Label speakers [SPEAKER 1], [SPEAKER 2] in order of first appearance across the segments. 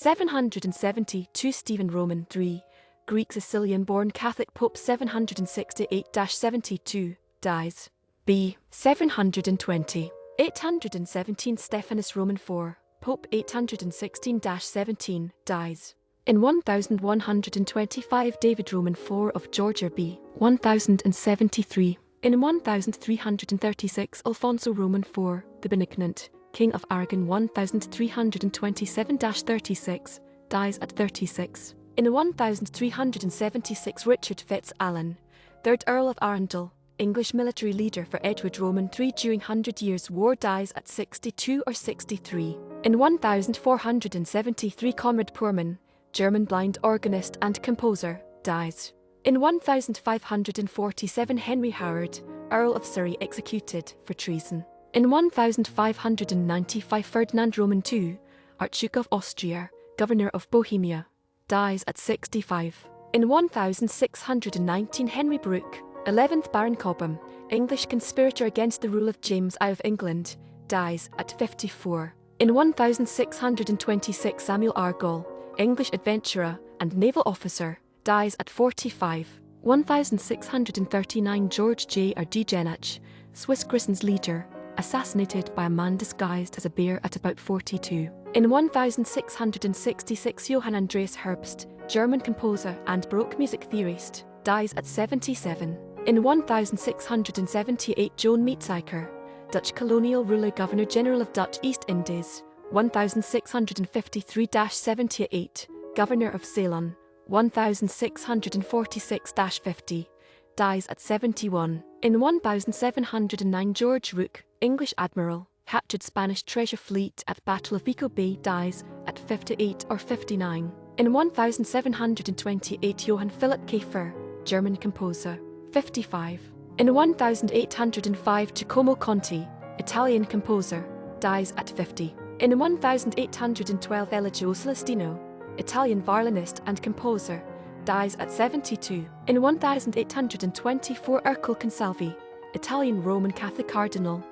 [SPEAKER 1] 772 Stephen Roman III, Greek Sicilian-born Catholic Pope 768-72, dies. B. 720. 817 Stefanus Roman IV, Pope 816-17, dies. In 1125 David Roman IV of Georgia B. 1073. In 1336 Alfonso Roman IV, the Benignant, King of Aragon 1327-36, dies at 36. In 1376 Richard FitzAlan, 3rd Earl of Arundel, English military leader for Edward Roman III during Hundred Years' War, dies at 62 or 63. In 1473 Conrad Paumann, German blind organist and composer, dies. In 1547 Henry Howard, Earl of Surrey, executed for treason. In 1595 Ferdinand Roman II, Archduke of Austria, Governor of Bohemia, dies at 65. In 1619 Henry Brooke, 11th Baron Cobham, English conspirator against the rule of James I of England, dies at 54. In 1626 Samuel Argall, English adventurer and naval officer, dies at 45. 1639 Georg Jenatsch, Swiss Grisons leader, assassinated by a man disguised as a bear at about 42. In 1666 Johann Andreas Herbst, German composer and Baroque music theorist, dies at 77. In 1678 Joan Maetsuyker, Dutch colonial ruler, Governor-General of Dutch East Indies, 1653-78, Governor of Ceylon, 1646-50, dies at 71. In 1709 George Rooke, English admiral, captured Spanish treasure fleet at Battle of Vigo Bay, dies at 58 or 59. In 1728 Johann Philipp Käfer, German composer, 55. In 1805 Giacomo Conti, Italian composer, dies at 50. In 1812 Eligio Celestino, Italian violinist and composer, dies at 72. In 1824 Ercole Consalvi, Italian Roman Catholic Cardinal,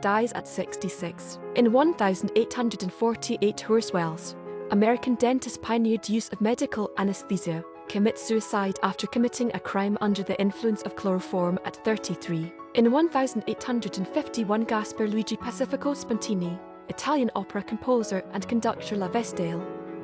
[SPEAKER 1] dies at 66. In 1848 Horace Wells, American dentist, pioneered use of medical anesthesia, commits suicide after committing a crime under the influence of chloroform at 33. In 1851 Gaspare Luigi Pacifico Spontini, Italian opera composer and conductor La Vestale,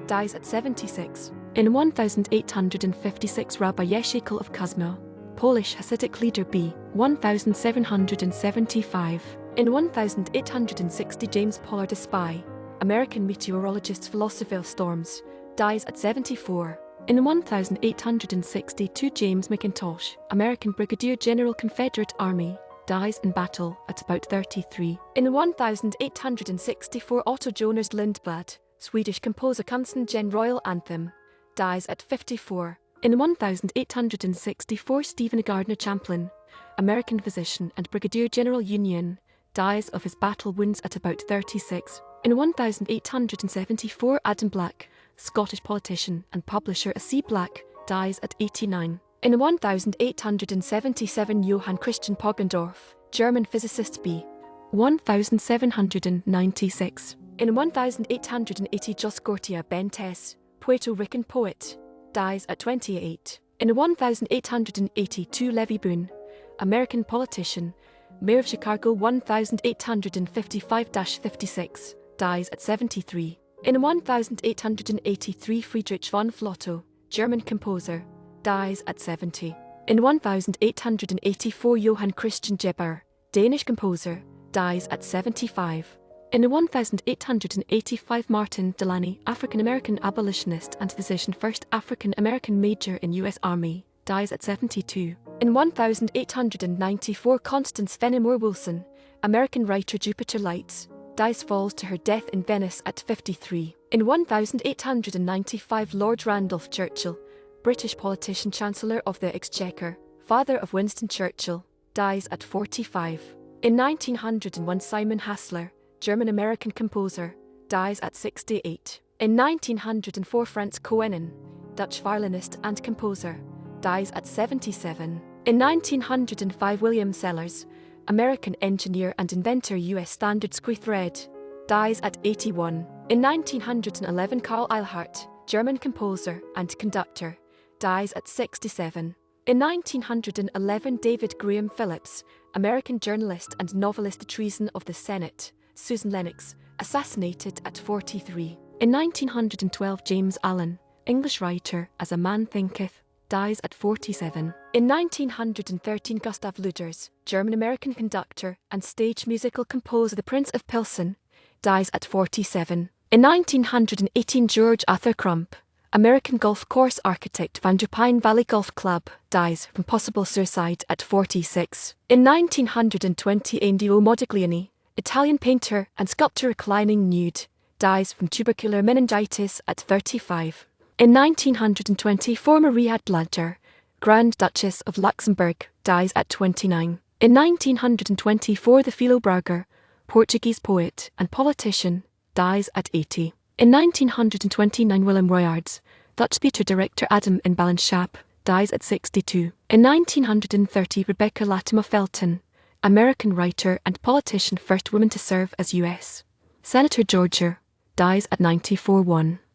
[SPEAKER 1] dies at 76. In 1856 Rabbi Yechezkel of Kuzmir, Polish Hasidic leader b. 1775. In 1860 James Pollard, a spy, American meteorologist, philosopher of storms, dies at 74. In 1862 James McIntosh, American Brigadier General, Confederate Army, dies in battle at about 33. In 1864 Otto Jonas Lindblad, Swedish composer, Kansen Royal Anthem, dies at 54. In 1864 Stephen Gardner Champlain, American physician and Brigadier General Union, dies of his battle wounds at about 36. In 1874 Adam Black, Scottish politician and publisher C. Black, dies at 89. In 1877 Johann Christian Poggendorff, German physicist b. 1796. In 1880 Jos Gortia Bentes, Puerto Rican poet, dies at 28. In 1882 Levi Boone, American politician, Mayor of Chicago 1855-56, dies at 73. In 1883 Friedrich von Flotto, German composer, dies at 70. In 1884 Johann Christian Geber, Danish composer, dies at 75. In 1885 Martin Delany, African-American abolitionist and physician, first African-American major in U.S. Army, dies at 72. In 1894 Constance Fenimore Wilson, American writer, Jupiter Lights, dies, falls to her death in Venice at 53. In 1895 Lord Randolph Churchill, British politician, Chancellor of the Exchequer, father of Winston Churchill, dies at 45. In 1901 Simon Hassler, German-American composer, dies at 68. In 1904 Franz Koenen, Dutch violinist and composer, dies at 77. In 1905 William Sellers, American engineer and inventor, U.S. Standard Screw Thread, dies at 81. In 1911, Karl Eilhart, German composer and conductor, dies at 67. In 1911, David Graham Phillips, American journalist and novelist. The Treason of the Senate, Susan Lennox, assassinated at 43. In 1912, James Allen, English writer, As a Man Thinketh, dies at 47. In 1913, Gustav Lüders, German-American conductor and stage musical composer. The Prince of Pilsen, dies at 47. In 1918, George Arthur Crump, American golf course architect, founder Pine Valley Golf Club, dies from possible suicide at 46. In 1920, Ennio Modigliani, Italian painter and sculptor, reclining nude, dies from tubercular meningitis at 35. In 1924, Maria Bladder, Grand Duchess of Luxembourg, dies at 29. In 1924, the Philo Braga, Portuguese poet and politician, dies at 80. In 1929, Willem Royaerts, Dutch theatre director Adam in Ballenschap, dies at 62. In 1930, Rebecca Latimer Felton, American writer and politician, first woman to serve as U.S. Senator Georgia, dies at 94.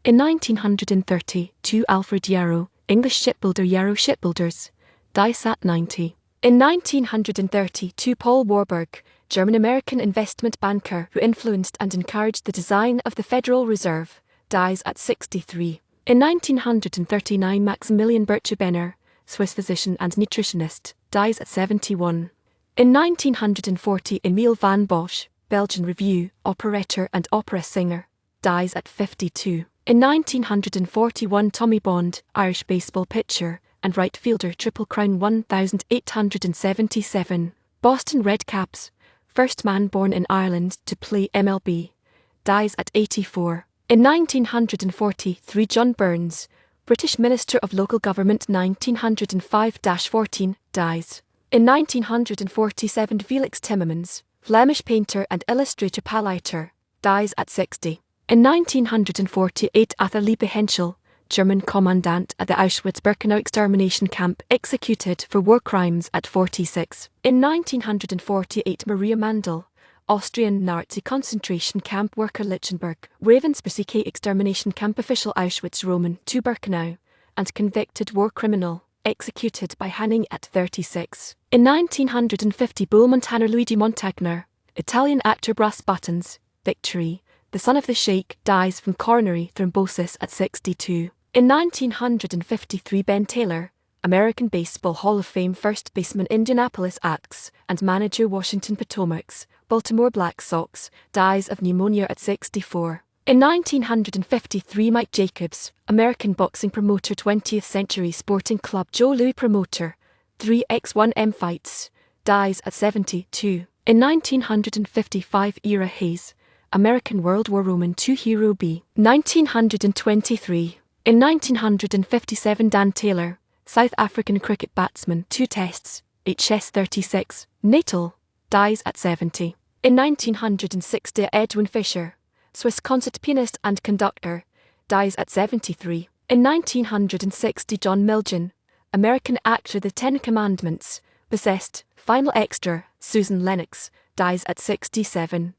[SPEAKER 1] In 1932, Alfred Yarrow, English shipbuilder, Yarrow Shipbuilders, dies at 90. In 1932, Paul Warburg, German-American investment banker who influenced and encouraged the design of the Federal Reserve, dies at 63. In 1939, Maximilian Bircher-Benner, Swiss physician and nutritionist, dies at 71. In 1940, Emile van Bosch, Belgian revue, operetta and opera singer, dies at 52. In 1941, Tommy Bond, Irish baseball pitcher and right fielder, Triple Crown 1877, Boston Red Caps, first man born in Ireland to play MLB, dies at 84. In 1943, John Burns, British Minister of Local Government 1905-14, dies. In 1947, Felix Timmermans, Flemish painter and illustrator Paliter, dies at 60. In 1948, Arthur Liebe Henschel, German commandant at the Auschwitz-Birkenau extermination camp, executed for war crimes at 46. In 1948, Maria Mandel, Austrian Nazi concentration camp worker, Lichtenberg, Ravensbrück extermination camp official, Auschwitz Roman II Birkenau, and convicted war criminal, executed by hanging at 36. In 1950, Beaumont Tanner Luigi Montagner, Italian actor, Brass Buttons, Victory, the son of the Sheikh, dies from coronary thrombosis at 62. In 1953, Ben Taylor, American Baseball Hall of Fame first baseman, Indianapolis Athletics, and manager, Washington Potomac's Baltimore Black Sox, dies of pneumonia at 64. In 1953, Mike Jacobs, American boxing promoter, 20th Century Sporting Club Joe Louis promoter, 3x1M fights, dies at 72. In 1955, Ira Hayes, American World War Roman II hero, B. 1923. In 1957, Dan Taylor, South African cricket batsman, 2 tests, HS 36, natal, dies at 70. In 1960, Edwin Fischer, Swiss concert pianist and conductor, dies at 73. In 1960, John Milgen, American actor, The Ten Commandments, Possessed, Final Extra, Susan Lennox, dies at 67.